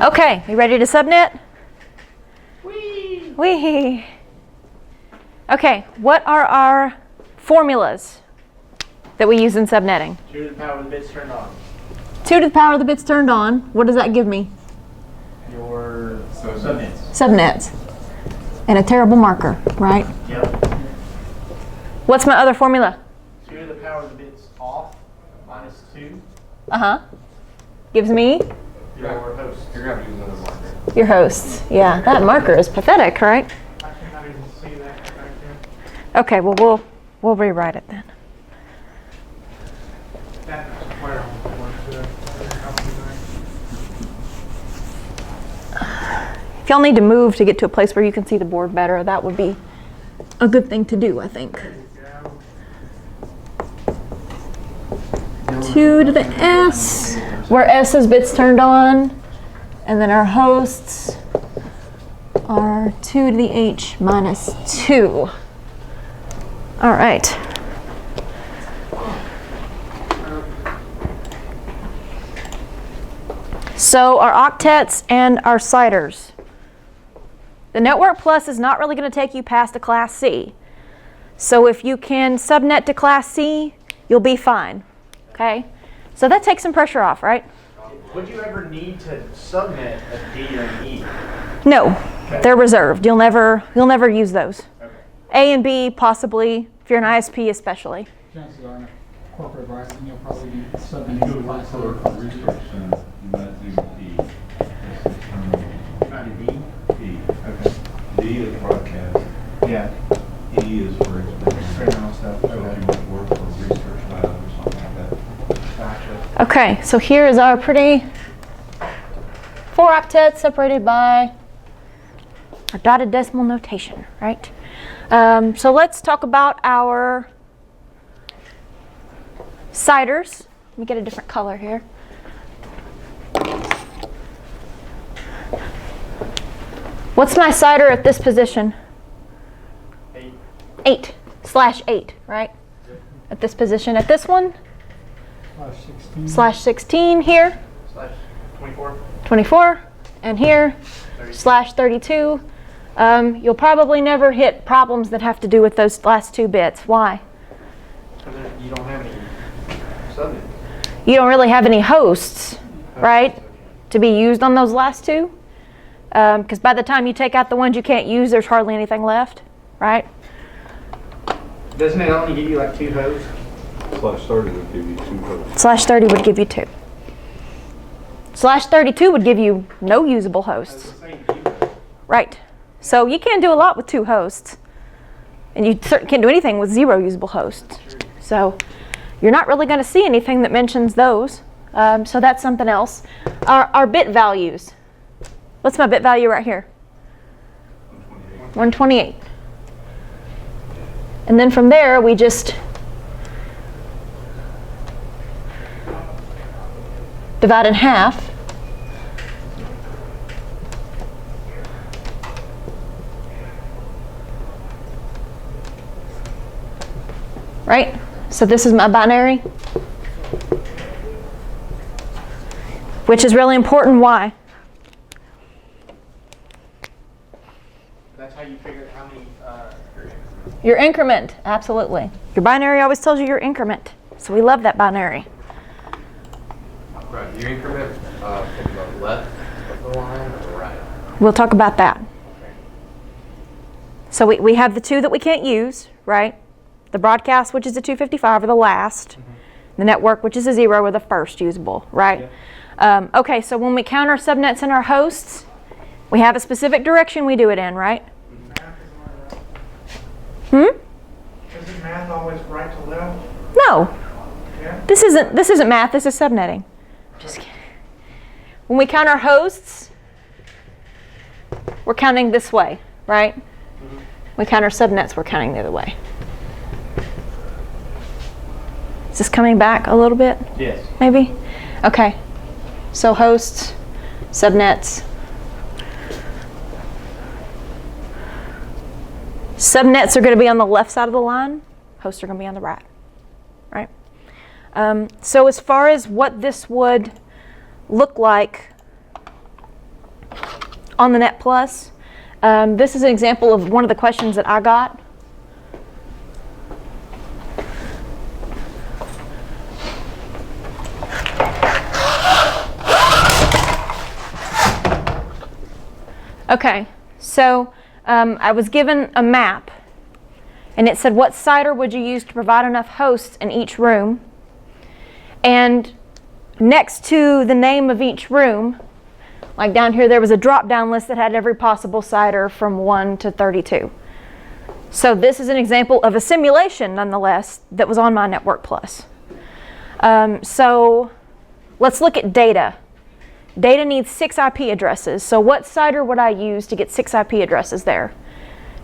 Okay, you ready to subnet? Whee! Whee! Okay, what are our formulas that we use in subnetting? 2 to the power of the bits turned on. 2 to the power of the bits turned on. What does that give me? Your subnets. Subnets. And a terrible marker, right? Yep. What's my other formula? 2 to the power of the bits off minus 2. Uh-huh. Gives me? Your host. You're going to have to use another marker. Your hosts. Yeah, that marker is pathetic, right? I cannot even see that back there. Okay, well, we'll rewrite it then. That's where I want to If y'all need to move to get to a place where you can see the board better, that would be a good thing to do, I think. 2 to the S, where S is bits turned on, and then our hosts are 2 to the H minus 2. All right. So our octets and our CIDRs. The Network Plus is not really going to take you past a Class C. So if you can subnet to Class C, you'll be fine. Okay? So that takes some pressure off, right? Would you ever need to subnet a D or an E? No, they're reserved. You'll never use those. Okay. A and B possibly, if you're an ISP especially. Chances are in a corporate environment, you'll probably be subnetting to Class For A. research, you might do D. Not a D? D. Okay. D is broadcast. Yeah. E is for experimental. Experimental stuff. So if you want to work for a research lab or something like that. Gotcha. Okay, so here is our pretty 4 octets separated by our dotted decimal notation, right? So let's talk about our CIDRs. Let me get a different color here. What's my CIDR at this position? 8. 8/8, right? At this position. At this one, /16 here, Slash 24. 24, and here, 30. /32. You'll probably never hit problems that have to do with those last 2 bits. Why? So you don't have any subnets. You don't really have any hosts, right, to be used on those last 2. Because by the time you take out the ones you can't use, there's hardly anything left, right? Doesn't it only give you like 2 hosts? /30 would give you 2 hosts. /30 would give you 2. /32 would give you no usable hosts. Right. So you can't do a lot with 2 hosts. And you certainly can't do anything with 0 usable hosts. So you're not really going to see anything that mentions those. So that's something else. Our bit values. What's my bit value right here? 128. And then from there, we just divide in half. Right? So this is my binary, which is really important. Why? That's how you figure how many Your increment, absolutely. Your binary always tells you your increment. So we love that binary. Right. Your increment from the left of the line or the right? We'll talk about that. So we have the 2 that we can't use, right? The broadcast, which is a 255, or the last. Mm-hmm. The network, which is a 0, or the first usable, right? Yeah. Okay, so when we count our subnets and our hosts, we have a specific direction we do it in, right? Isn't math always right to left? No. Yeah. This isn't math, this is subnetting. Just kidding. When we count our hosts, we're counting this way, right? Mm-hmm. We count our subnets, we're counting the other way. Is this coming back a little bit? Yes. Maybe? Okay. So hosts, subnets. Subnets are going to be on the left side of the line. Hosts are going to be on the right. Right? So as far as what this would look like on the Net Plus. This is an example of one of the questions that I got. Okay, so I was given a map, and it said, what CIDR would you use to provide enough hosts in each room? And next to the name of each room, like down here, there was a drop-down list that had every possible CIDR from 1 to 32. So this is an example of a simulation, nonetheless, that was on my Network Plus. So let's look at data. Data needs 6 IP addresses. So what CIDR would I use to get 6 IP addresses there?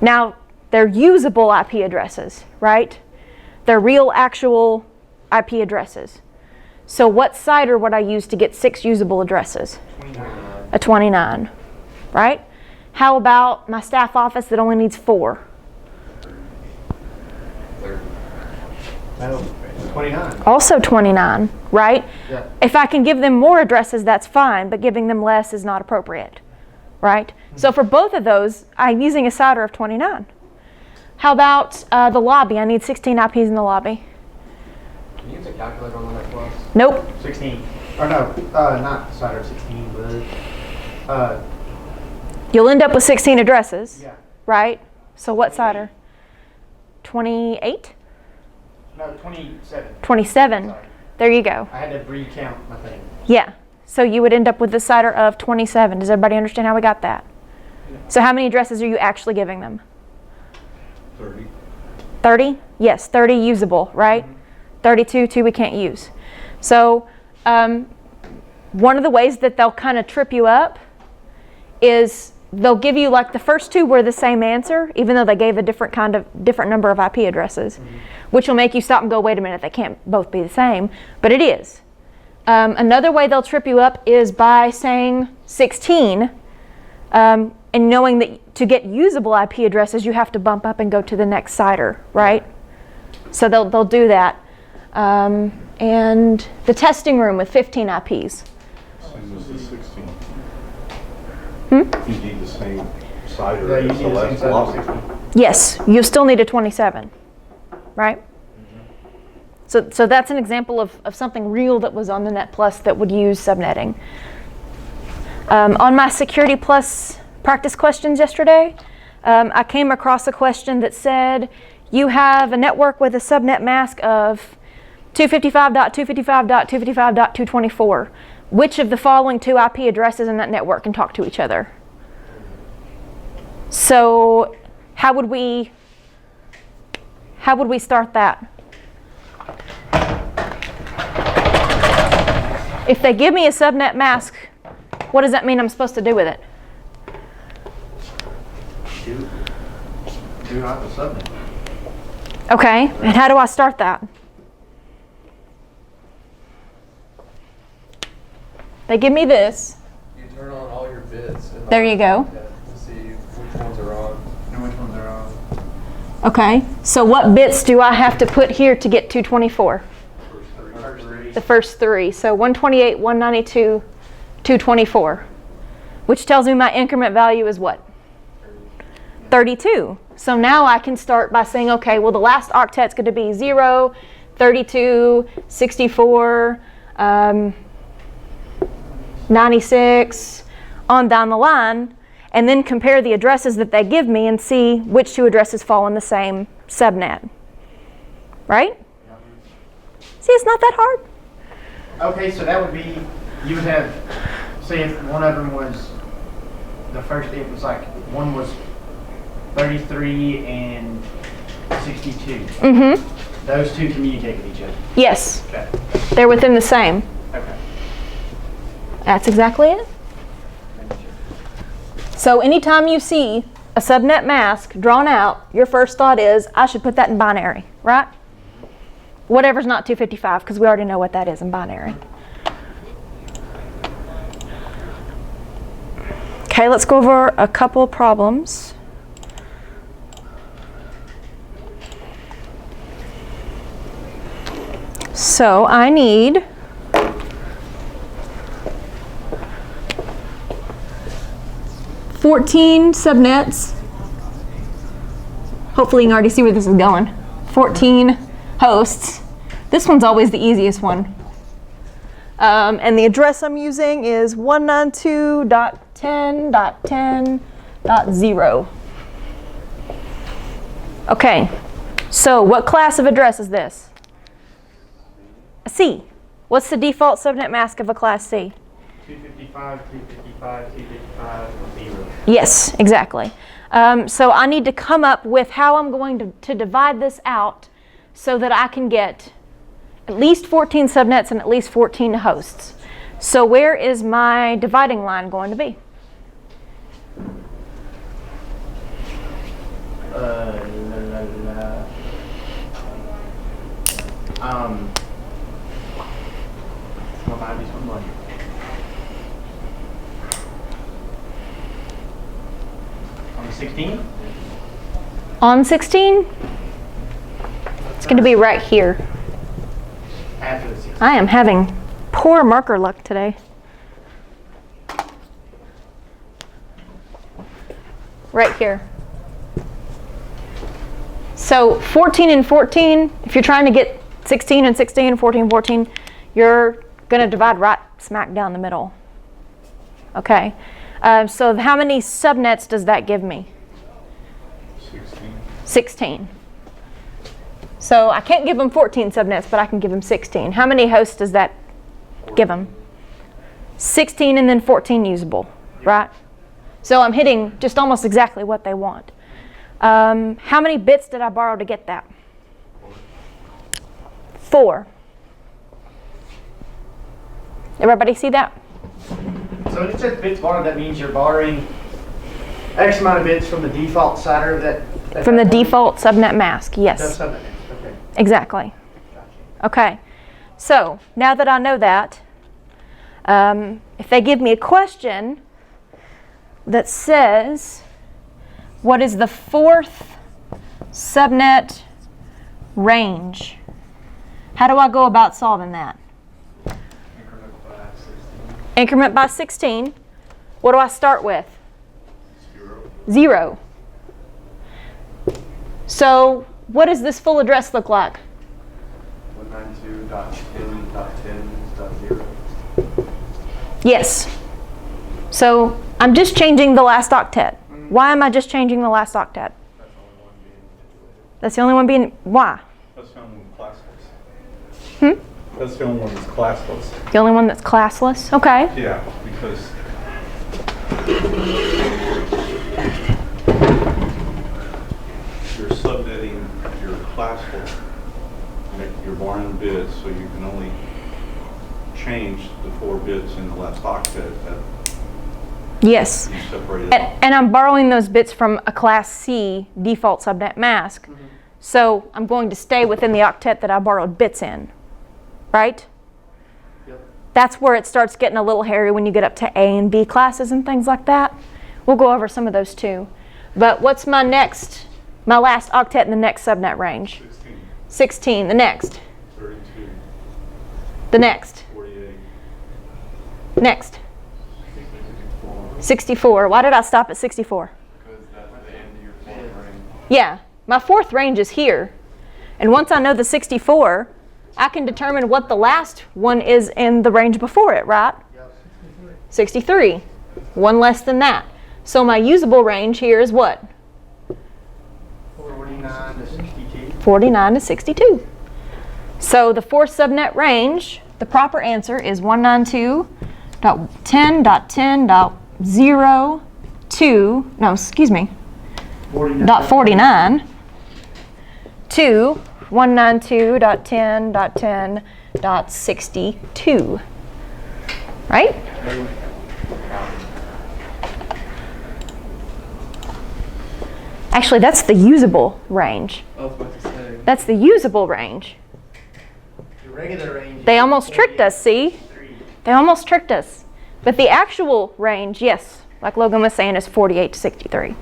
Now, they're usable IP addresses, right? They're real, actual IP addresses. So what CIDR would I use to get 6 usable addresses? 29. A 29, right? How about my staff office that only needs 4? 30. No, 29. Also 29, right? Yeah. If I can give them more addresses, that's fine, but giving them less is not appropriate, right? So for both of those, I'm using a CIDR of 29. How about the lobby? I need 16 IPs in the lobby. Can you use a calculator on that plus? Nope. 16. Or no, not CIDR 16, but You'll end up with 16 addresses, yeah. right? So what CIDR? 28? No, 27. 27. Sorry. There you go. I had to recount my thing. Yeah. So you would end up with the CIDR of 27. Does everybody understand how we got that? So how many addresses are you actually giving them? 30. 30? Yes, 30 usable, right? 32, 2 we can't use. So one of the ways that they'll kind of trip you up is they'll give you, like, the first 2 were the same answer, even though they gave a different number of IP addresses, which will make you stop and go, wait a minute, they can't both be the same, but it is. Another way they'll trip you up is by saying 16, and knowing that to get usable IP addresses, you have to bump up and go to the next CIDR, right? So they'll do that. And the testing room with 15 IPs. Same as the 16. Hmm? You need the same Yeah, CIDR you as need the the last same lobby. CIDR 16. Yes, you still need a 27, right? So that's an example of something real that was on the Net Plus that would use subnetting. On my Security Plus practice questions yesterday, I came across a question that said, you have a network with a subnet mask of 255.255.255.224. Which of the following 2 IP addresses in that network can talk to each other? So how would we start that? If they give me a subnet mask, what does that mean I'm supposed to do with it? Do not the subnet. Okay, and how do I start that? They give me this. You turn on all your bits. In the There you go. to see which ones are on. And which ones are on? Okay, so what bits do I have to put here to get 224? First 3. The first 3. So 128, 192, 224. Which tells me my increment value is what? 32. So now I can start by saying, okay, well, the last octet's going to be 0, 32, 64, 96, on down the line, and then compare the addresses that they give me and see which 2 addresses fall in the same subnet. Right? See, it's not that hard. Okay, so that would be, you would have, say if one of them was, the first, it was like, one was 33 and 62. Mm-hmm. Those 2 communicate with each other. Yes, Okay. they're within the same. Okay. That's exactly it. So anytime you see a subnet mask drawn out, your first thought is, I should put that in binary, right? Whatever's not 255, because we already know what that is in binary. Okay, let's go over a couple problems. So I need 14 subnets. Hopefully you can already see where this is going. 14 hosts. This one's always the easiest one. And the address I'm using is 192.10.10.0. Okay, so what class of address is this? A C. What's the default subnet mask of a class C? 255, 255, 255, 0. Yes, exactly. So I need to come up with how I'm going to divide this out so that I can get at least 14 subnets and at least 14 hosts. So where is my dividing line going to be? On 16? On 16? It's going to be right here. After the 16. I am having poor marker luck today. Right here. So 14 and 14, if you're trying to get 16 and 16, 14 and 14, you're going to divide right smack down the middle. Okay. So how many subnets does that give me? 16. 16. So I can't give them 14 subnets, but I can give them 16. How many hosts does that give them? 16 and then 14 usable, right? So I'm hitting just almost exactly what they want. How many bits did I borrow to get that? 4. Everybody see that? So when it says bits borrowed, that means you're borrowing X amount of bits from the default CIDR that From the default subnet mask, yes. That's subnet. Okay. Exactly. Gotcha. Okay. So now that I know that, if they give me a question that says, what is the 4th subnet range? How do I go about solving that? Increment by 16. What do I start with? 0. So what does this full address look like? 192.10.10.0. Yes. So I'm just changing the last octet. Why am I just changing the last octet? That's the only one being, why? That's the only one classless. Hmm? That's the only one that's classless. The only one that's classless? Okay. Yeah, because you're subnetting your classless. You're borrowing bits, so you can only change the 4 bits in the last octet that Yes. you separated off. And I'm borrowing those bits from a class C default subnet mask. So I'm going to stay within the octet that I borrowed bits in. Right? Yep. That's where it starts getting a little hairy when you get up to A and B classes and things like that. We'll go over some of those too. But what's my last octet in the next subnet range? 16, 16. The next. 32, The next. 48, Next. 64. Why did I stop at 64? Because that's the end of your fourth range. Yeah, my 4th range is here. And once I know the 64, I can determine what the last one is in the range before it, right? Yep. 63. One less than that. So my usable range here is what? 49 to 62. 49 to 62. So the 4th subnet range, the proper answer is 192.10.10.02, no, excuse me, 49. dot 49 to 192.10.10.62. Right? Actually, that's the usable range. I was about to say. That's the usable range. The regular range. They almost tricked us, see? 3. They almost tricked us. But the actual range, yes, like Logan was saying, is 48 to 63.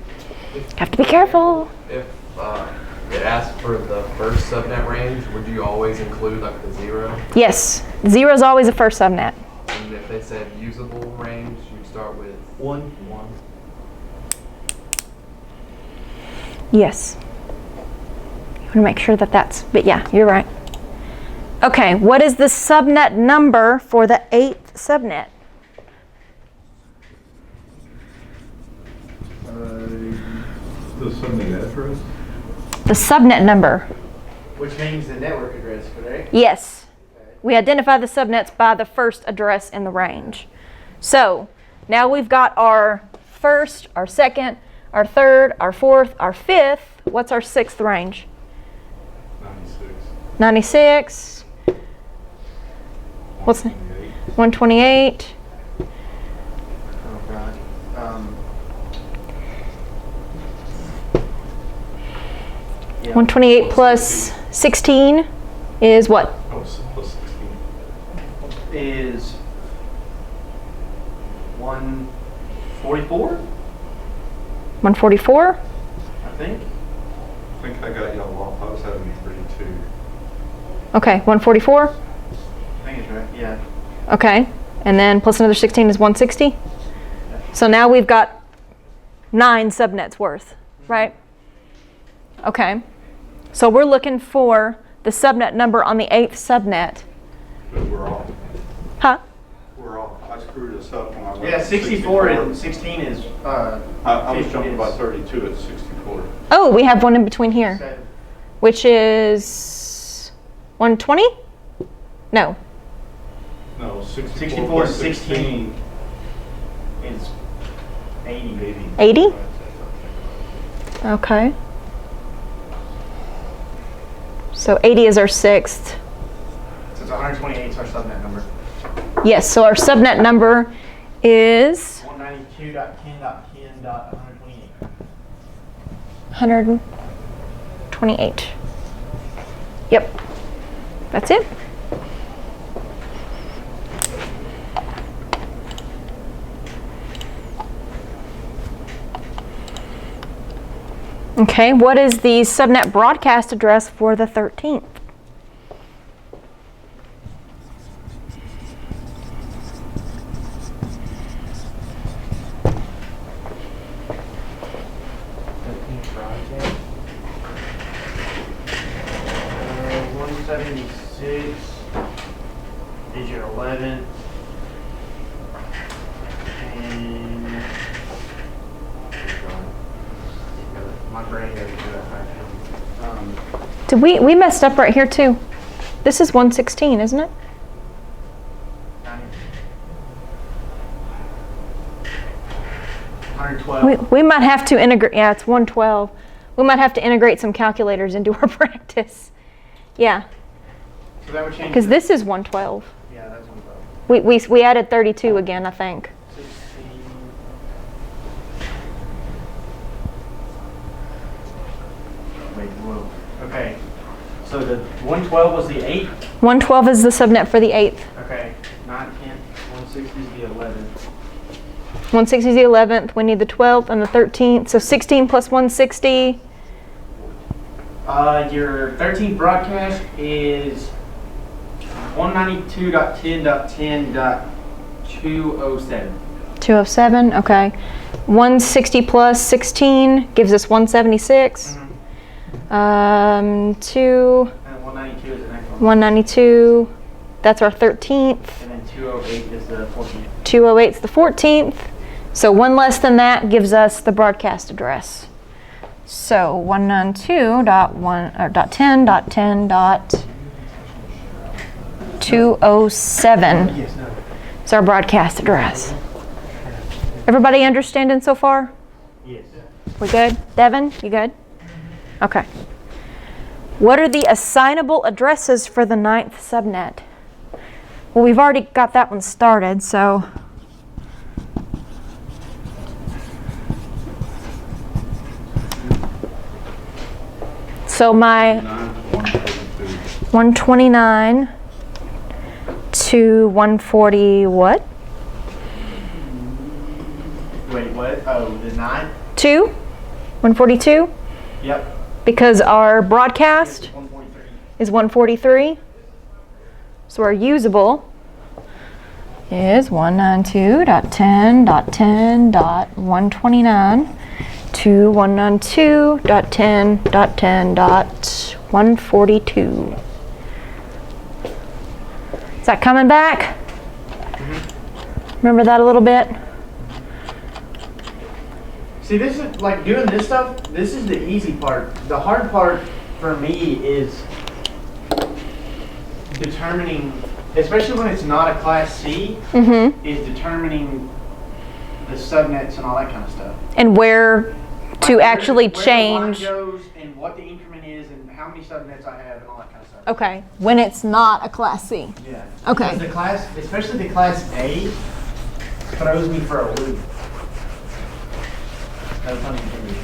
Have to be careful. If it asks for the first subnet range, would you always include like the 0? Yes, 0 is always the first subnet. And if they said usable range, you'd start with 1. 1. Yes. You want to make sure that that's, but yeah, you're right. Okay, what is the subnet number for the 8th subnet? The subnet address? The subnet number. Which means the network address, correct? Yes. We identify the subnets by the first address in the range. So now we've got our first, our second, our third, our fourth, our fifth. What's our 6th range? 96. What's 128? Oh, God. 128 plus 16 is what? Oh, plus 16. Is 144, 144? I think. I think I got y'all off. I was having 32. Okay, 144? I think it's right, yeah. Okay, and then plus another 16 is 160? So now we've got 9 subnets worth, right? Okay, so we're looking for the subnet number on the 8th subnet. But we're off. Huh? We're off. I screwed us up when I went. Yeah, to 64 and 16 is, I was 50 jumping by is 32 at 64. Oh, we have one in between here, 7. which is 120? No. No, 64 64 plus 16 is 80. 80? Okay. So 80 is our 6th. So it's 128 is our subnet number. Yes, so our subnet number is 192.10.10.128. 128. Yep, that's it. Okay, what is the subnet broadcast address for the 13th? Project. 176 is your 11th. And my brain doesn't do that right now. Did we messed up right here too? This is 116, isn't it? 112. We might have to integrate, yeah, it's 112. We might have to integrate some calculators into our practice. Yeah, So that would change. because this is 112. Yeah, that's 112. We added 32 again, I think. 16. Wait, whoa. Okay. So the 112 was the 8th. 112 is the subnet for the 8th. Okay. 9, 10, 160 is the 11th. 160 is the 11th. We need the 12th and the 13th. So 16 plus 160. Your 13th broadcast is 192.10.10.207. 207, okay. 160 plus 16 gives us 176. 2, And 192 is the next one. 192, that's our 13th. And then 208 is the 14th. 208 is the 14th. So one less than that gives us the broadcast address. So 192.110.10.207 Yes, no. is our broadcast address. Everybody understanding so far? Yes. We good? Devin, you good? Okay. What are the assignable addresses for the 9th subnet? Well, we've already got that one started, so. So my 129 to 140 what? Wait, what? Oh, the 9? 2? 142? Yep. Because our broadcast 143. is 143. So our usable is 192.10.10.129 to 192.10.10.142. Is that coming back? Remember that a little bit? See, this is like doing this stuff. This is the easy part. The hard part for me is determining, especially when it's not a Class C, is determining the subnets and all that kind of stuff. And where to Like actually where change. the line goes and what the increment is and how many subnets I have and all that kind of stuff. Okay, when it's not a Class C. Yeah. Okay. Because the class, especially the Class A, throws me for a loop. No pun intended.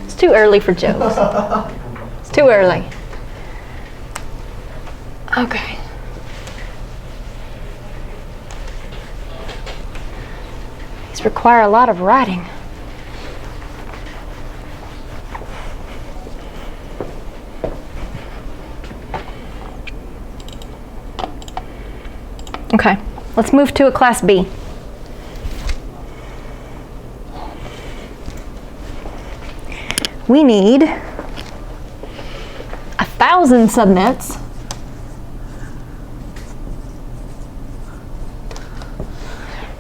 It's too early for jokes. It's too early. Okay. These require a lot of writing. Okay, let's move to a Class B. We need 1,000 subnets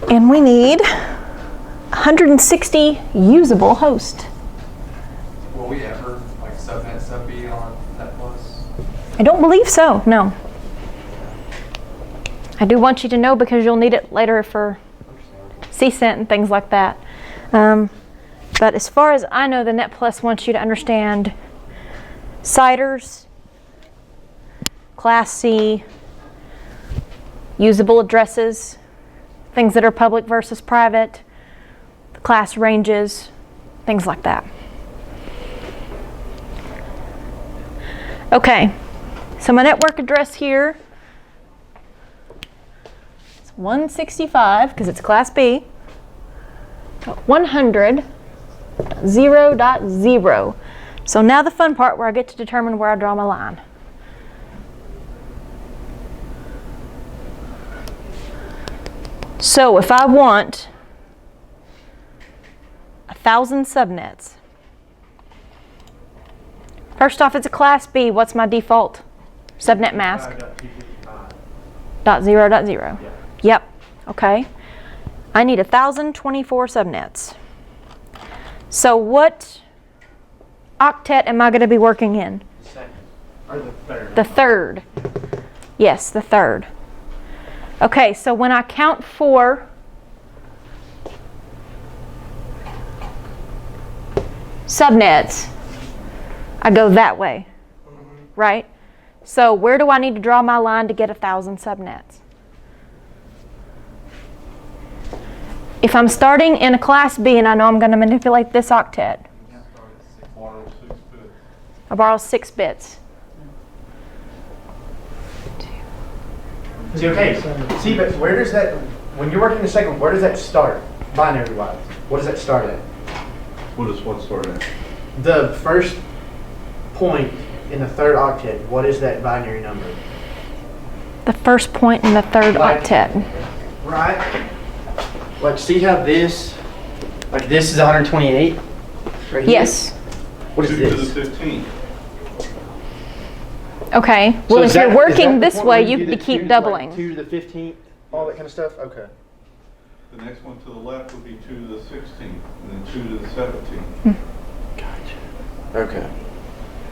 and we need 160 usable hosts. Will we ever like subnet sub B on Net Plus? I don't believe so, no. I do want you to know because you'll need it later for CSENT and things like that. But as far as I know, the Net Plus wants you to understand CIDRs, Class C, usable addresses, things that are public versus private, the class ranges, things like that. Okay, so my network address here is 165 because it's Class B, 100.0.0. So now the fun part where I get to determine where I draw my line. So if I want 1,000 subnets, first off, it's a Class B. What's my default subnet mask? .0.0. Yeah. Yep. Okay. I need 1,024 subnets. So what octet am I going to be working in? The second. Or the third. The third. Yes, the third. Okay, so when I count 4 subnets, I go that way, right? So where do I need to draw my line to get 1,000 subnets? If I'm starting in a Class B and I know I'm going to manipulate this octet, I borrow 6 bits. See, okay. See, but where does that, when you're working the second one, where does that start, binary-wise? What does that start at? What does what start at? The first point in the third octet, what is that binary number? The first point in the third Like- octet. Right? Like, see how this, like this is 128? Right here? Yes. What is 2 to this? the 15th. Okay. So Well, is if that- you're is working that the this point way, where you do have to the keep 2 doubling. 2 to the 15th, all that kind of stuff? Okay. The next one to the left would be 2 to the 16th, and then 2 to the 17th. Gotcha. Okay.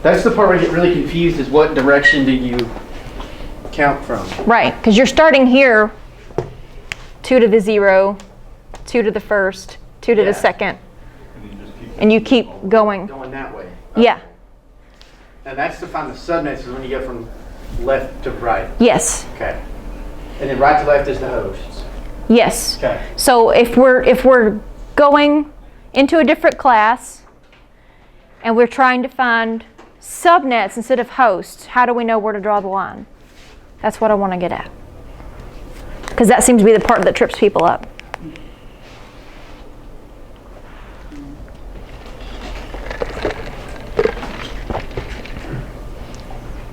That's the part where I get really confused is what direction do you count from? Right, because you're starting here, 2 to the 0, 2 to the first, 2 to Yeah. the second, And you just keep and you keep going. Going that way. Yeah. And that's to find the subnets is when you go from left to right. Yes. Okay. And then right to left is the hosts. Yes. Okay. So if we're going into a different class and we're trying to find subnets instead of hosts, how do we know where to draw the line? That's what I want to get at. Because that seems to be the part that trips people up.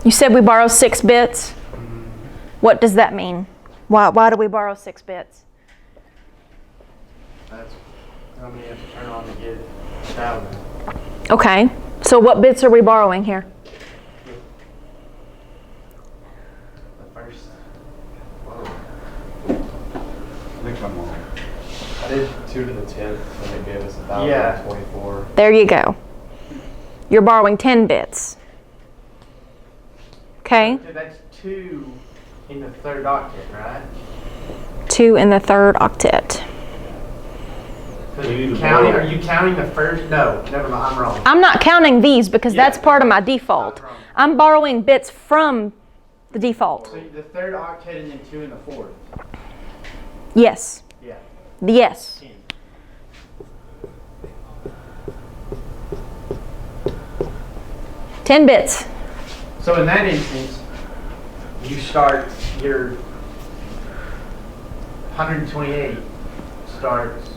You said we borrow 6 bits. What does that mean? Why do we borrow 6 bits? That's how many you have to turn on to get 1,000. Okay, so what bits are we borrowing here? The first. I think I'm wrong. I did 2 to the 10th, and it gave us Yeah. 1,024. There you go. You're borrowing 10 bits. Okay, So that's 2 in the third octet, right? 2 in the third octet. Because We need to counting, borrow- are you counting the first? No, never mind, I'm wrong. I'm not counting these because Yeah. that's part of my default. I'm wrong. I'm borrowing bits from the default. So the third octet and then 2 in the fourth. Yes, Yeah. yes. 10. Ten bits. So in that instance, you start your 128 starts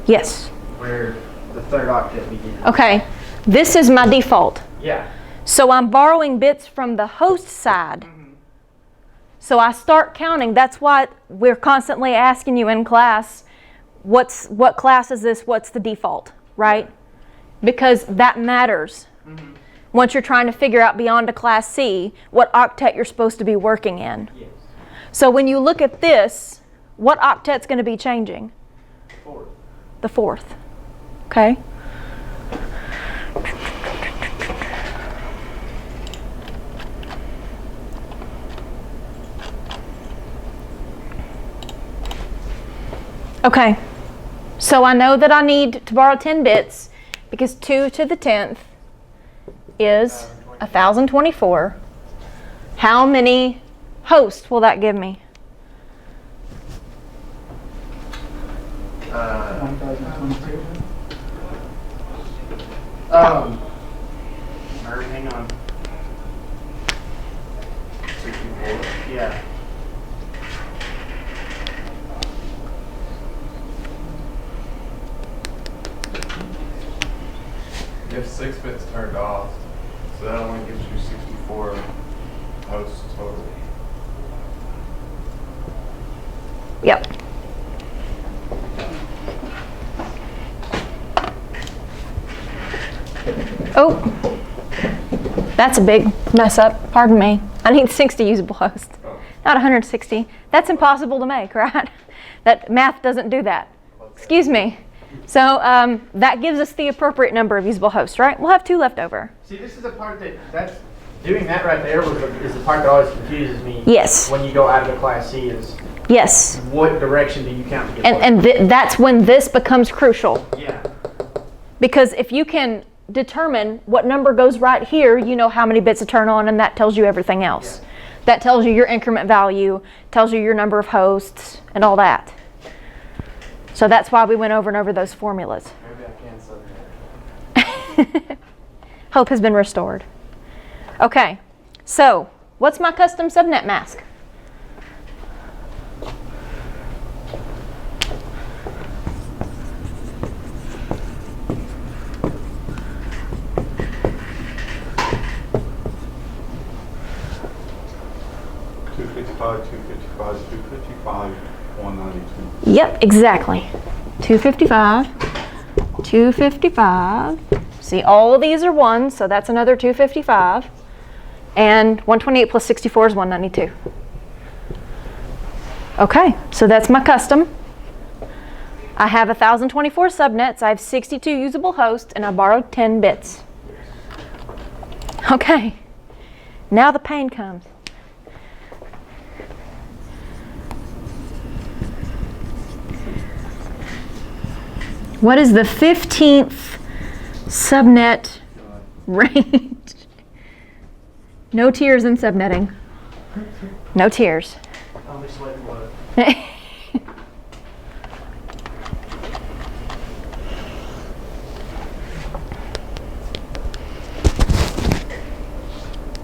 Yes. where the third octet begins. Okay, this is my default. Yeah. So I'm borrowing bits from the host side. So I start counting. That's why we're constantly asking you in class, what class is this? What's the default, right? Because that matters. Once you're trying to figure out beyond a class C, what octet you're supposed to be working in. Yes. So when you look at this, what octet's going to be changing? Fourth. The fourth. Okay? Okay, so I know that I need to borrow 10 bits because 2 to the 10th is 1,024. How many hosts will that give me? 1,022. Hang on. 64. Yeah. You have 6 bits turned off, so that only gives you 64 hosts total. Yep. Oh, that's a big mess up. Pardon me. I need 60 usable hosts, not 160. That's impossible to make, right? That math doesn't do that. Excuse me. So that gives us the appropriate number of usable hosts, right? We'll have 2 left over. See, this is the part that's doing that right there is the part that always confuses me. Yes. When you go out of the class C is Yes. what direction do you count to get And that's when this becomes crucial. Yeah. Because if you can determine what number goes right here, you know how many bits to turn on, and that tells you everything else. Yeah. That tells you your increment value, tells you your number of hosts, and all that. So that's why we went over and over those formulas. Maybe I can set that. Hope has been restored. Okay, so what's my custom subnet mask? $255, 192. Yep, exactly. 255, 255. See, all of these are 1, so that's another 255. And 128 plus 64 is 192. Okay, so that's my custom. I have 1,024 subnets, I have 62 usable hosts, and I borrowed 10 bits. Okay, now the pain comes. What is the 15th subnet range? No tears in subnetting. No tears. I'll just let it load.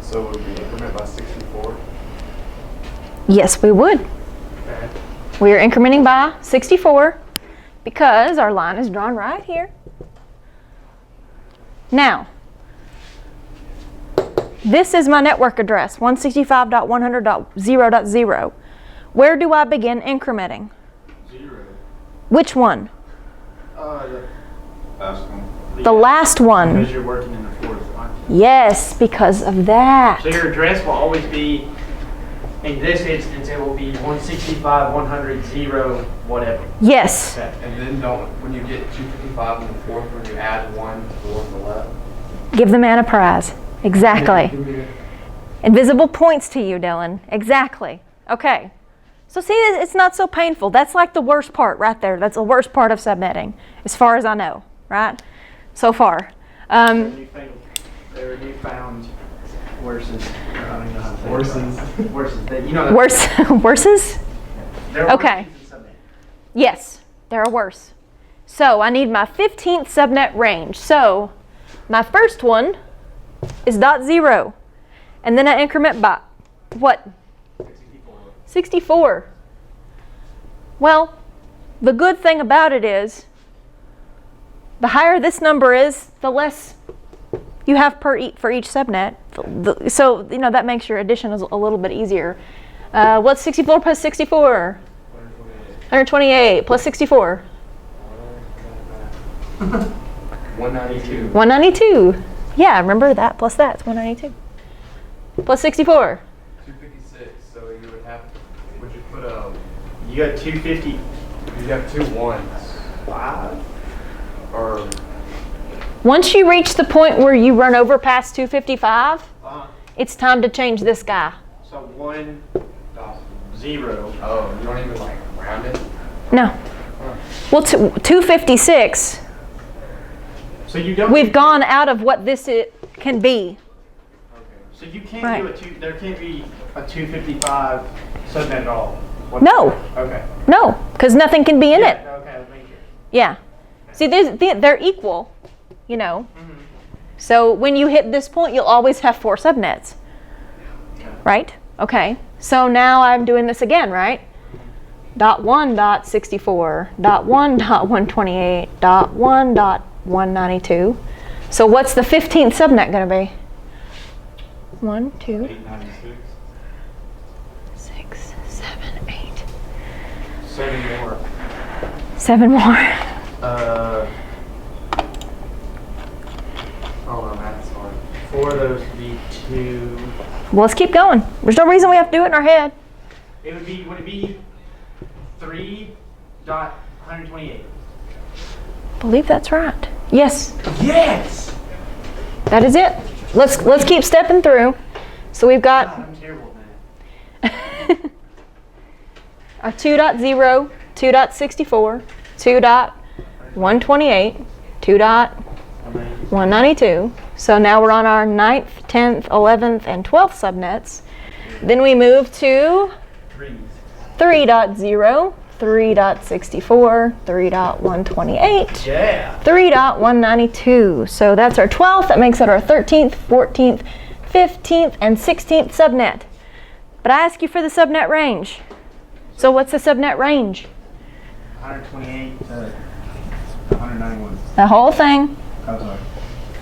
So would we increment by 64? Yes, we would. Okay. We are incrementing by 64 because our line is drawn right here. Now, this is my network address, 165.100.0.0. Where do I begin incrementing? 0. Which one? Last one. The last one. Because you're working in the fourth one. Yes, because of that. So your address will always be, in this instance, it will be 165, 100, 0, whatever. Yes. Okay. And then when you get 255 in the fourth one, you add 1 to the one on the left. Give the man a prize. Exactly. Invisible points to you, Dylan. Exactly. Okay. So see, it's not so painful. That's like the worst part right there. That's the worst part of subnetting, as far as I know, right? So far. There are newfound worses. I don't even know how to say Worses. it. Worses. You know. Worse. Worses? There are Okay. worses in subnet. Yes, there are worse. So I need my 15th subnet range. So my first one is .0. And then I increment by what? 64. Well, the good thing about it is the higher this number is, the less you have for each subnet. So, you know, that makes your addition a little bit easier. What's 64 plus 64? 128 plus 64. 192. 192. Yeah, remember that plus that. It's 192. Plus 64. 256. So you would have. Would you put You got 250. You have 2 ones. 5. Or Once you reach the point where you run over past 255, it's time to change this guy. So 1, 0. oh, you don't even like round it. No. Well, 256, So you don't. we've gone out of what this can be. So you can't Right. do there can't be a 255 subnet at all. No. Okay. No, because nothing can be in it. Okay, I'll make sure. Yeah. See, they're equal, you know. So when you hit this point, you'll always have 4 subnets. Right? Okay. So now I'm doing this again, right? .1.64, .1.128, .1.192. So what's the 15th subnet going to be? 1, 2, 896. 6, 7, 8. 7 more. 7 more. Oh, no, that's hard. 4 of those would be 2. Well, let's keep going. There's no reason we have to do it in our head. Would it be 3.128? I believe that's right. Yes, Yes! that is it. Let's keep stepping through. So we've got I'm terrible at that. a 2.0, 2.64, 2.128, 2.192. So now we're on our 9th, 10th, 11th, and 12th subnets. Then we move to 3.0, 3.64, 3.128, Yeah. 3.192. So that's our 12th. That makes it our 13th, 14th, 15th, and 16th subnet. But I ask you for the subnet range. So what's the subnet range? 128 to 191. The whole thing. I'm sorry.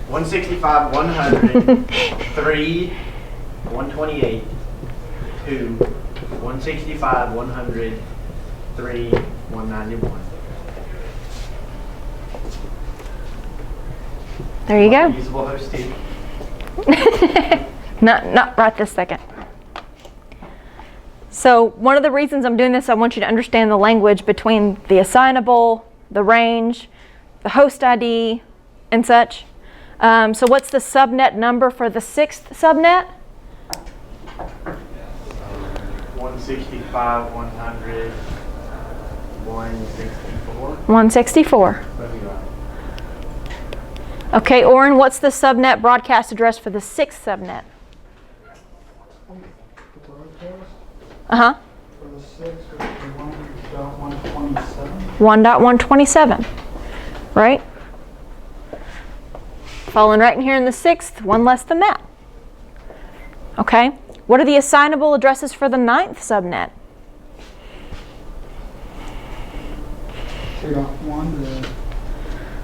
165, 100, 3, 128, 2, 165, 100, 3, 191. There you go. Usable host 2. Not right this second. So one of the reasons I'm doing this, I want you to understand the language between the assignable, the range, the host ID, and such. So what's the subnet number for the 6th subnet? 165, 100, 164. 164. What have you got? Okay, Oren, what's the subnet broadcast address for the 6th subnet? Uh-huh. For the 6, it would be 1.127. 1.127, right? Falling right in here in the 6th, one less than that. Okay, what are the assignable addresses for the 9th subnet? 2.1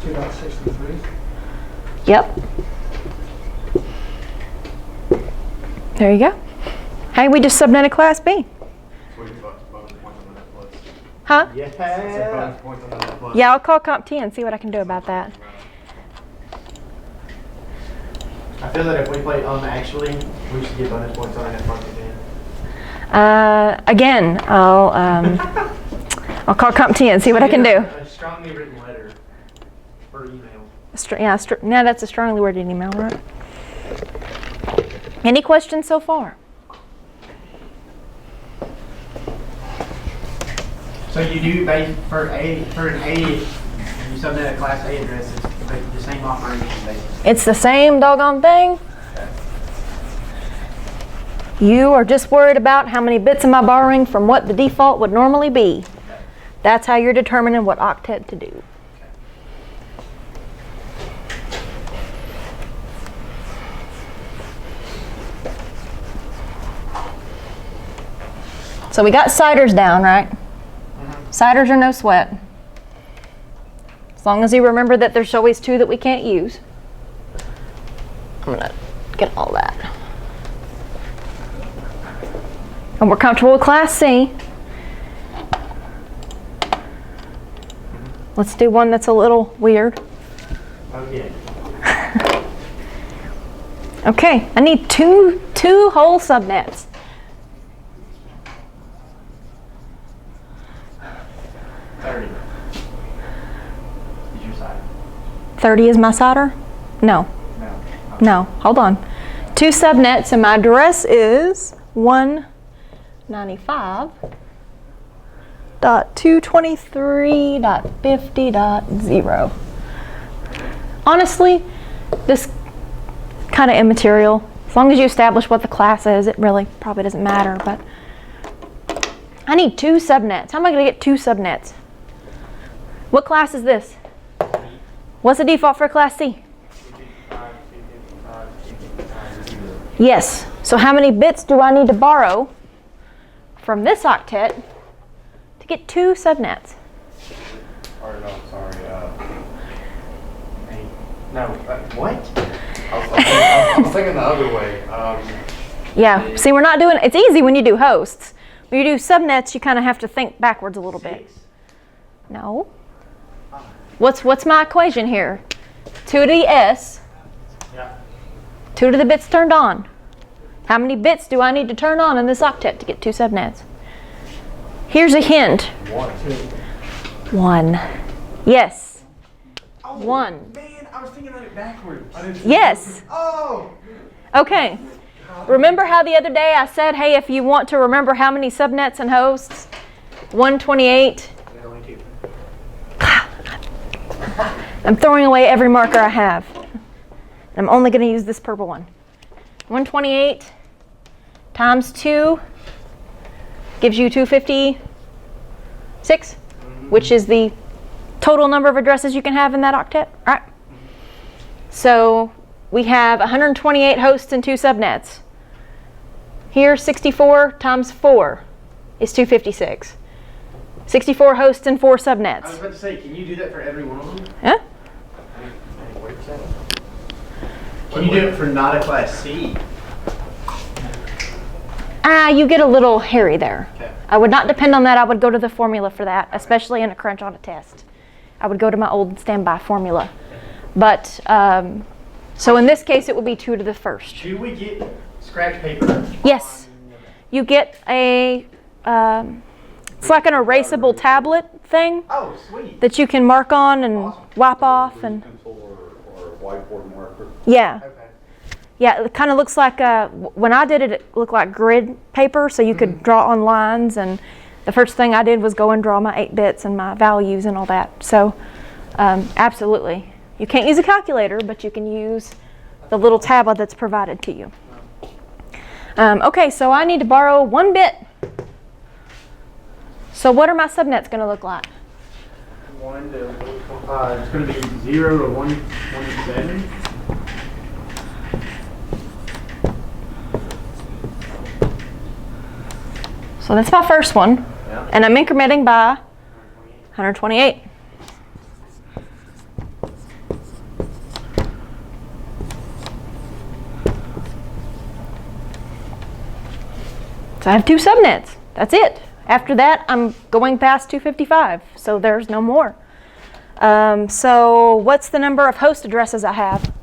to 2.63. Yep. There you go. Hey, we just subnetted class B. So you thought about the one on that list. Huh? Yeah. Bonus points on the net plus. Yeah, I'll call Comp T and see what I can do about that. I feel that if we play actually, we should get bonus points on it at front again. Again, I'll call Comp T and see what I can do. A strongly written letter or email. Yeah, that's a strongly worded email, right? Any questions so far? So you do for an A, you subnet a class A address, it's the same operation basically. It's the same doggone thing. You are just worried about how many bits am I borrowing from what the default would normally be. That's how you're determining what octet to do. So we got ciders down, right? Ciders are no sweat. As long as you remember that there's always two that we can't use. I'm gonna get all that. And we're comfortable with Class C. Let's do one that's a little weird. Oh yeah. Okay, I need two whole subnets. 30. Is your side? 30 is my solder? No. No. No, hold on. Two subnets and my address is 195.223.50.0. Honestly, this kind of immaterial. As long as you establish what the class is, it really probably doesn't matter, but I need two subnets. How am I going to get two subnets? What class is this? What's the default for Class C? Yes. So how many bits do I need to borrow from this octet to get two subnets? Or no, sorry. No. What? I was thinking the other way. Yeah. See, we're not doing, it's easy when you do hosts. When you do subnets, you kind of have to think backwards a little bit. 6. No. What's my equation here? 2 to the S, Yeah. 2 to the bits turned on. How many bits do I need to turn on in this octet to get two subnets? Here's a hint. 1. Yes. Oh, 1. Man, I was thinking of it backwards. Yes. Oh. Okay. Remember how the other day I said, hey, if you want to remember how many subnets and hosts, 128. There's only 2. I'm throwing away every marker I have. I'm only going to use this purple one. 128 times 2 gives you 256, which is the total number of addresses you can have in that octet, right? So we have 128 hosts and 2 subnets. Here, 64 times 4 is 256. 64 hosts and 4 I was subnets. about to say, can you do that for every one of them? Yeah? Can you do it for not a Class C? You get a little hairy there. Okay. I would not depend on that. I would go to the formula for that, especially in a crunch on a test. I would go to my old standby formula. But, so in this case, it would be 2 to the first. Do we get scratch paper? Yes. You get a, it's like an erasable tablet thing Oh, sweet. that you can mark on and wipe off. And Pencil or whiteboard marker. yeah. Okay. Yeah, it kind of looks like, when I did it, it looked like grid paper, so you could draw on lines, and the first thing I did was go and draw my 8 bits and my values and all that. So, absolutely. You can't use a calculator, but you can use the little tablet that's provided to you. Okay, so I need to borrow 1 bit. So what are my subnets going to look like? It's going to be 0 to 127. So that's my first one, Yeah. and I'm incrementing by 128. So I have 2 subnets. That's it. After that, I'm going past 255, so there's no more. So what's the number of host addresses I have?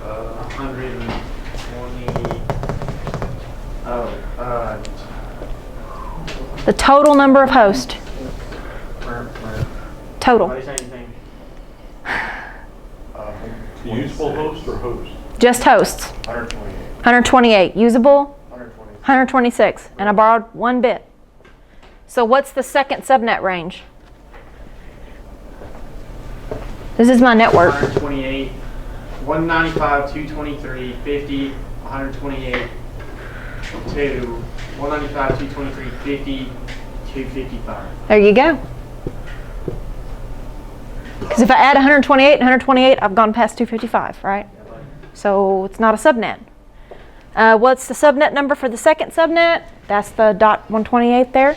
Uh, 120. The total number of hosts. Total. What is anything? Useful host or host? Just hosts. 128. 128. Usable? 120. 126. And I borrowed 1 bit. So what's the second subnet range? This is my network. 128. 195, 223, 50, 128, 2, 195, 223, 50, 255. There you go. Because if I add 128 and 128, I've gone past 255, right? So it's not a subnet. What's the subnet number for the second subnet? That's the .128 there.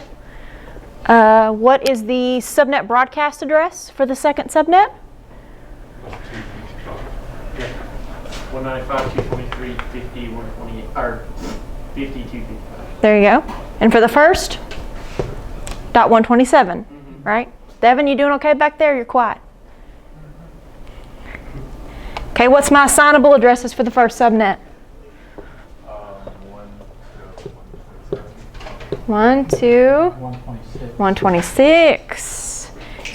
What is the subnet broadcast address for the second subnet? 195, 223, 50, 128, or 50, 255. There you go. And for the first, .127, right? Devin, you doing okay back there? You're quiet. Okay, what's my assignable addresses for the first subnet? 1, 2, 126. 126.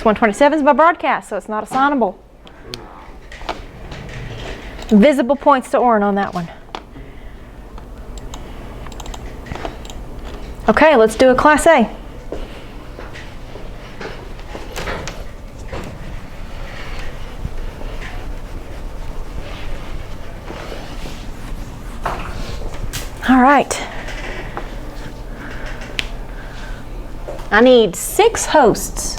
127 is my broadcast, so it's not assignable. Visible points to Orin on that one. Okay, let's do a Class A. All right. I need 6 hosts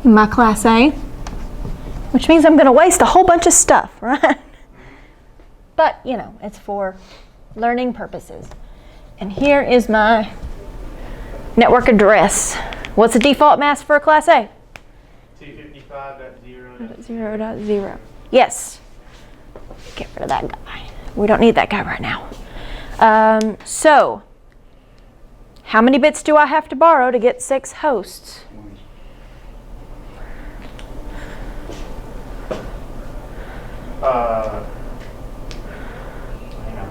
in my Class A, which means I'm going to waste a whole bunch of stuff, right? But, you know, it's for learning purposes. And here is my network address. What's the default mask for a Class A? 255.0. 0.0. Yes. Get rid of that guy. We don't need that guy right now. So, how many bits do I have to borrow to get 6 hosts? Hang on.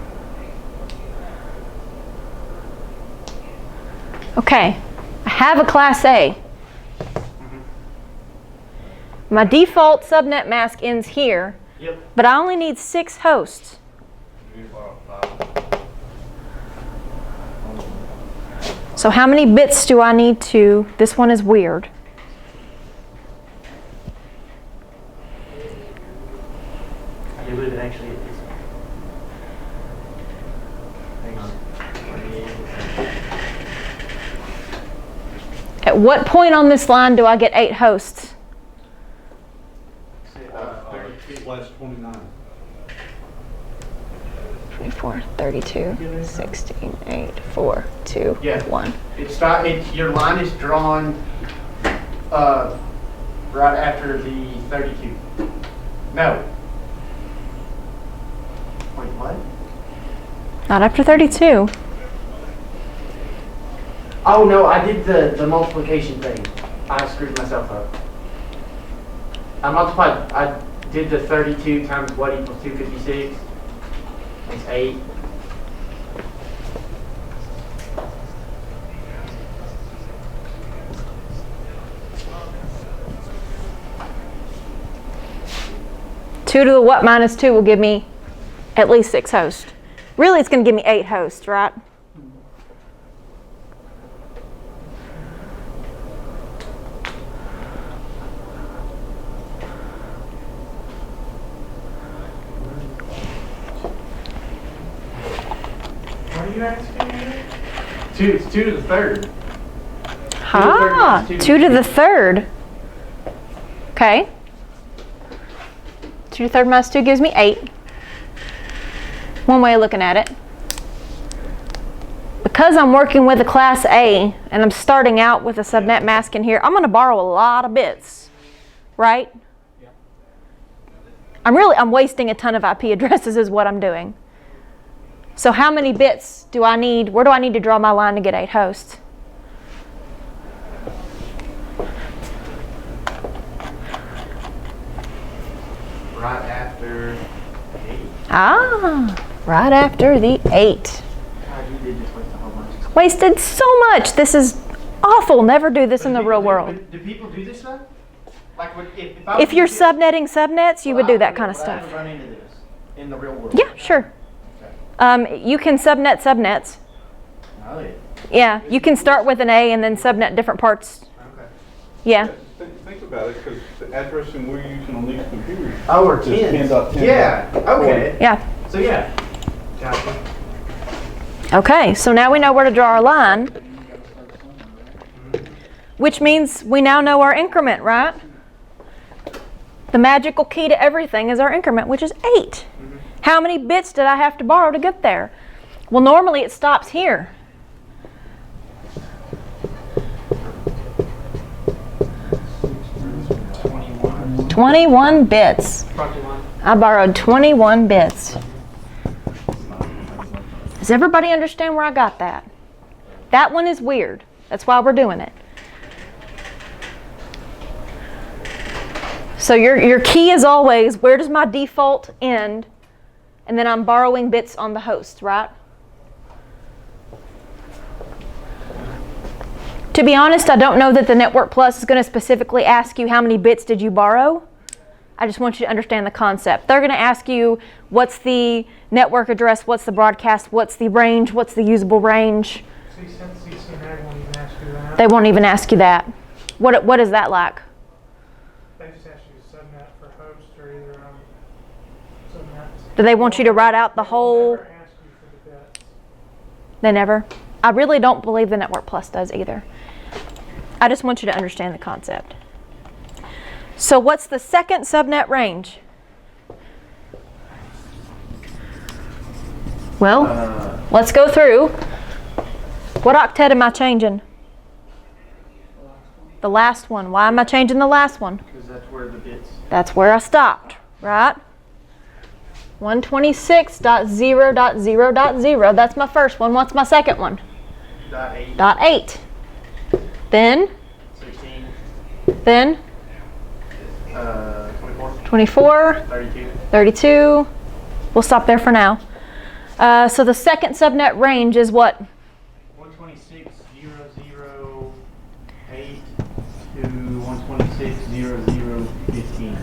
Okay, I have a Class A. My default subnet mask ends here, Yep. but I only need 6 hosts. So how many bits do I need to, this one is weird. I do believe it actually is. Hang on. At what point on this line do I get 8 hosts? 32. Slash 29. 24, 32, 16, 8, 4, 2, Yeah. 1. Your line is drawn right after the 32. No. Wait, what? Not after 32. Oh no, I did the multiplication thing. I screwed myself up. I did the 32 times what equals 256. It's 8. Two to the what minus 2 will give me at least 6 hosts. Really, it's going to give me 8 hosts, right? What are you asking me? It's 2 to the third. Ah, 2 to the third. Okay. 2 to the third minus 2 gives me 8. One way of looking at it. Because I'm working with a Class A and I'm starting out with a subnet mask in here, I'm going to borrow a lot of bits, right? I'm wasting a ton of IP addresses is what I'm doing. So how many bits do I need? Where do I need to draw my line to get 8 hosts? Right after 8. Ah, right after the 8. God, you did just waste a whole bunch. Wasted so much. This is awful. Never do this in the real world. Do people do this stuff? Like, if I was If you're to get- subnetting subnets, you would do that kind of Would I stuff. ever run into this in the real world? Yeah, sure. You can subnet subnets. Oh, yeah. Yeah, you can start with an A and then subnet different parts. Okay. Yeah. Think about it, because the addressing we're using on these computers. Oh, or is 10. 10.10. Yeah, okay. Yeah. So, yeah. Gotcha. Okay, so now we know where to draw our line, which means we now know our increment, right? The magical key to everything is our increment, which is 8. How many bits did I have to borrow to get there? Well, normally it stops here. $21. 21 bits. I borrowed 21 bits. Does everybody understand where I got that? That one is weird. That's why we're doing it. So your key is always, where does my default end? And then I'm borrowing bits on the host, right? To be honest, I don't know that the Network Plus is going to specifically ask you how many bits did you borrow. I just want you to understand the concept. They're going to ask you what's the network address, what's the broadcast, what's the range, what's the usable range. CCNA won't even ask you that. They won't even ask you that. What is that like? They just ask you to subnet for host or either subnet. Do they want you to write out the whole? Never ask you for the bits. They never. I really don't believe the Network Plus does either. I just want you to understand the concept. So what's the second subnet range? Well, let's go through. What octet am I changing? The last one. Why am I changing the last one? Because that's where the bits. That's where I stopped, right? 126.0.0.0. That's my first one. What's my second one? .8. Dot 8. Then, 16. then 24. 24, 32. 32. We'll stop there for now. So the second subnet range is what? 126.0.0.8 to 126.0.0.15.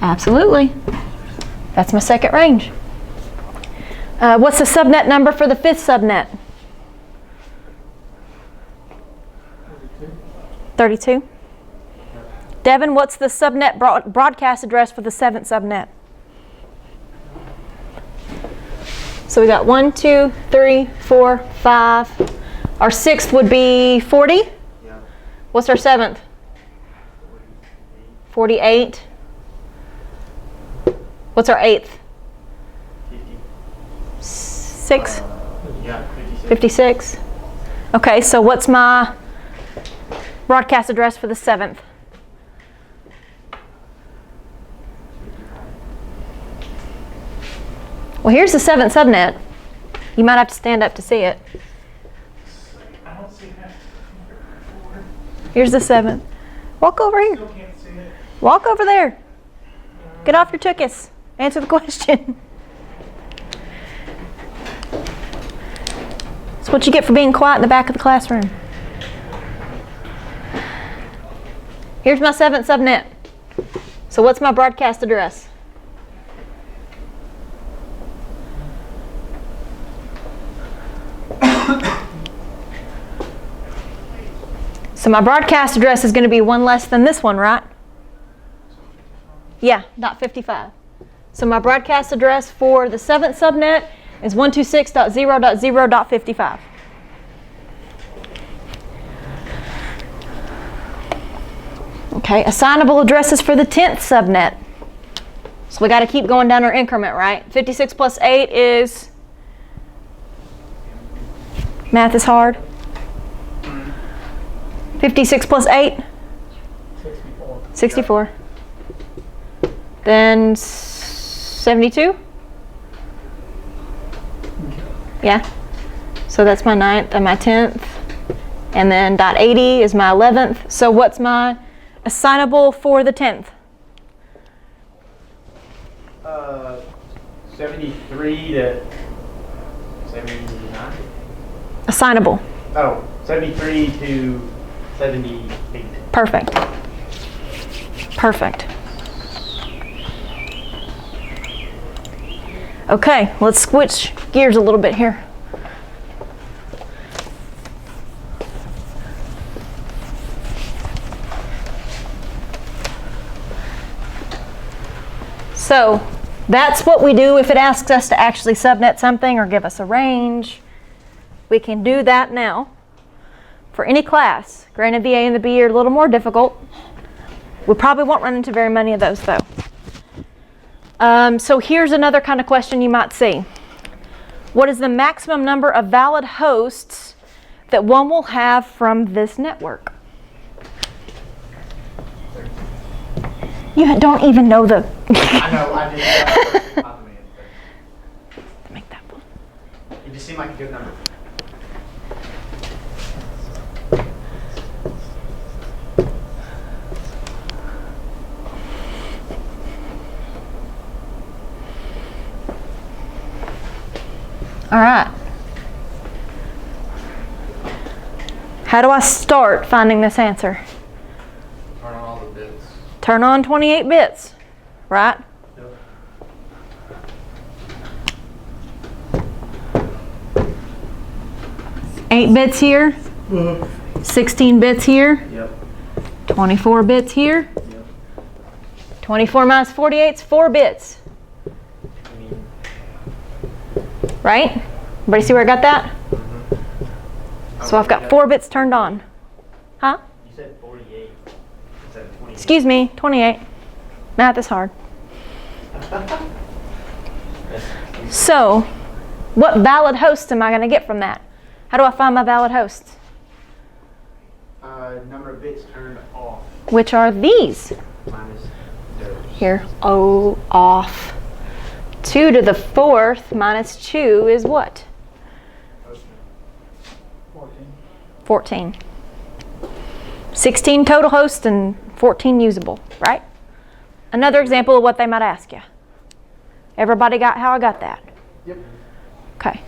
Absolutely. That's my second range. What's the subnet number for the fifth subnet? 32. Devin, what's the subnet broadcast address for the seventh subnet? So we got 1, 2, 3, 4, 5. Our sixth would be 40. Yeah. What's our seventh? 48. What's our eighth? 50. 6. Yeah, 56. 56. Okay, so what's my broadcast address for the seventh? Well, here's the seventh subnet. You might have to stand up to see it. I don't see that. Here's the seventh. Walk over here. Still can't see it. Walk over there. Get off your tuchus. Answer the question. That's what you get for being quiet in the back of the classroom. Here's my seventh subnet. So what's my broadcast address? So my broadcast address is going to be one less than this one, right? Yeah, .55. So my broadcast address for the seventh subnet is 126.0.0.55. Okay, assignable addresses for the 10th subnet. So we got to keep going down our increment, right? 56 plus 8 is, math is hard. 56 plus 8? 64. 64. Then 72? Yeah. So that's my 9th and my 10th. And then .80 is my 11th. So what's my assignable for the 10th? 73 to 79? Assignable. Oh, 73 to 78. Perfect. Perfect. Okay, let's switch gears a little bit here. So that's what we do if it asks us to actually subnet something or give us a range. We can do that now for any class. Granted, the A and the B are a little more difficult. We probably won't run into very many of those though. So here's another kind of question you might see. What is the maximum number of valid hosts that one will have from this network? You don't even know the... I know, I just Make that one. It just seemed like a good number. All right. How do I start finding this answer? Turn on all the bits. Turn on 28 bits, right? Yep. 8 bits here, 16 bits here, Yep. 24 bits here. Yep. 24 minus 48 is 4 bits, I mean, right? Everybody see where I got that? So I've got 4 bits turned on. Huh? You said 48 instead of 20. Excuse me, 28. Math is hard. So, what valid hosts am I going to get from that? How do I find my valid hosts? Number of bits turned off Which are these minus those. here. Oh, off. 2 to the 4th minus 2 is what? 14. 16 total hosts and 14 usable, right? Another example of what they might ask you. Everybody got how I got that? Yep. Okay.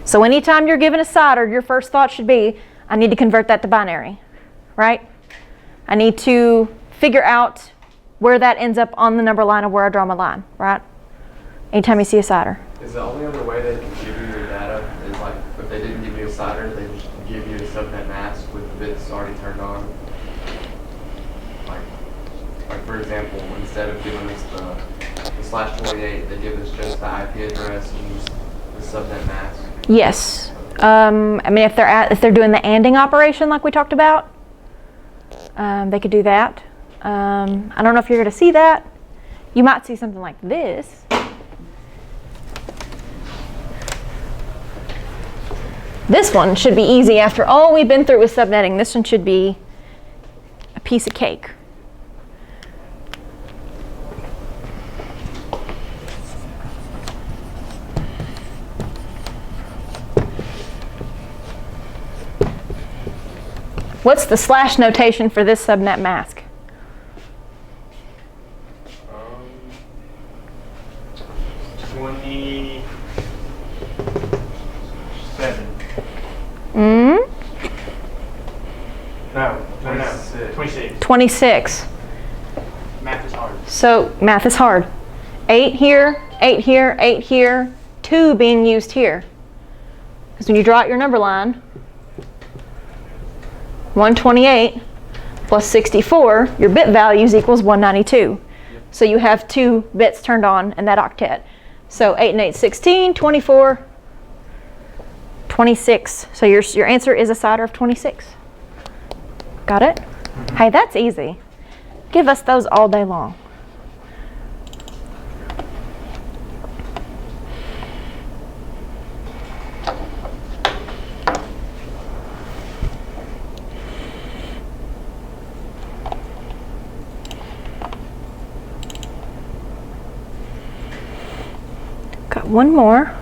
So anytime you're given a CIDR, your first thought should be, I need to convert that to binary, right? I need to figure out where that ends up on the number line of where I draw my line, right? Anytime you see a CIDR. Is the only other way they can give you your data is like if they didn't give you a CIDR, they just give you a subnet mask with the bits already turned on? Like for example, instead of giving us the /28, they give us just the IP address and use the subnet mask. Yes. I mean, if they're doing the ANDing operation like we talked about, they could do that. I don't know if you're going to see that. You might see something like this. This one should be easy after all we've been through with subnetting. This one should be a piece of cake. What's the slash notation for this subnet mask? 27. Mm? No. 26. 26. 26. Math is hard. So math is hard. 8 here, 8 here, 8 here, 2 being used here. Because when you draw out your number line, 128 plus 64, your bit values equals 192. So you have 2 bits turned on in that octet. So 8 and 8, 16, 24, 26. So your answer is a CIDR of 26. Got it? Hey, that's easy. Give us those all day long. Got one more.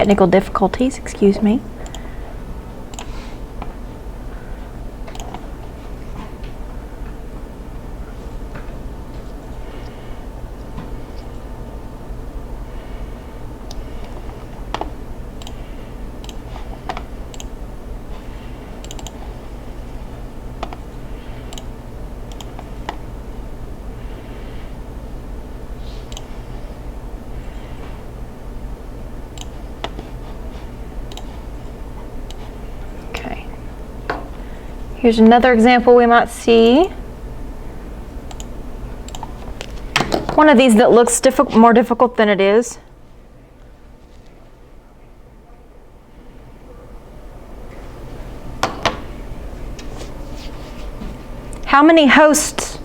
technical difficulties, excuse me. Okay. Here's another example we might see. One of these that looks more difficult than it is. How many hosts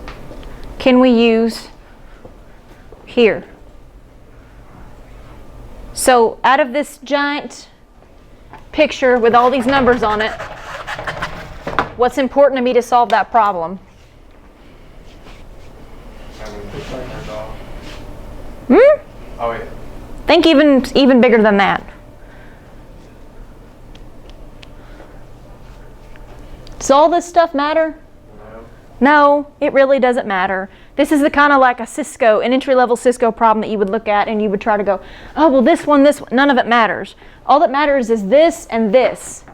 can we use here? So out of this giant picture with all these numbers on it, what's important to me to solve that problem? Oh wait. Think even bigger than that. Does all this stuff matter? No, it really doesn't matter. This is the kind of like an entry-level Cisco problem that you would look at and you would try to go, oh, well, this one, none of it matters. All that matters is this and this.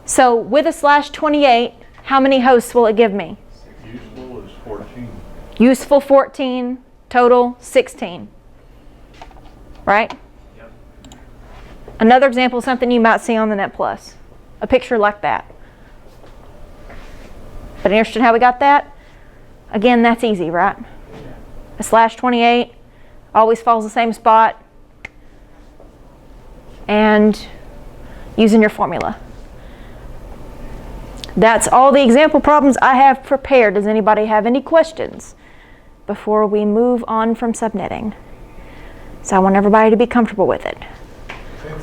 So with a /28, how many hosts will it give me? Useful is 14. Useful 14, total 16. Right? Yep. Another example of something you might see on the Net Plus. A picture like that. But interested in how we got that? Again, that's easy, right? A /28 always falls the same spot. And using your formula. That's all the example problems I have prepared. Does anybody have any questions before we move on from subnetting? So I want everybody to be comfortable with it.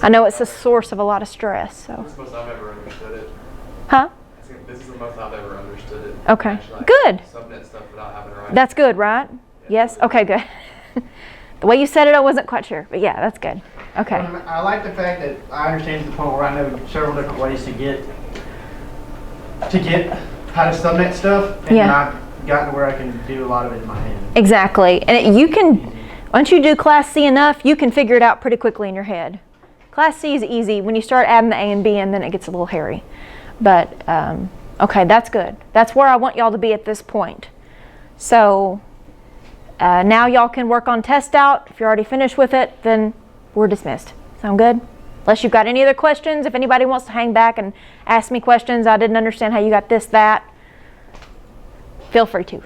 I know it's a source of a lot of stress. So. This is the most I've ever understood it. Huh? This is the most I've ever understood it. Okay. Actually, I Good. can Subnet stuff without having to write. That's good, right? Yes? Okay, good. The way you said it, I wasn't quite sure. But yeah, that's good. Okay. I like the fact that I understand to the point where I know several different ways to get how to subnet stuff, and Yeah. I've gotten to where I can do a lot of it in my head. Exactly. And you can, once you do Class C enough, you can figure it out pretty quickly in your head. Class C is easy. When you start adding the A and B in, then it gets a little hairy. But, okay, that's good. That's where I want y'all to be at this point. So, now y'all can work on test out. If you're already finished with it, then we're dismissed. Sound good? Unless you've got any other questions. If anybody wants to hang back and ask me questions, I didn't understand how you got this, that, feel free to.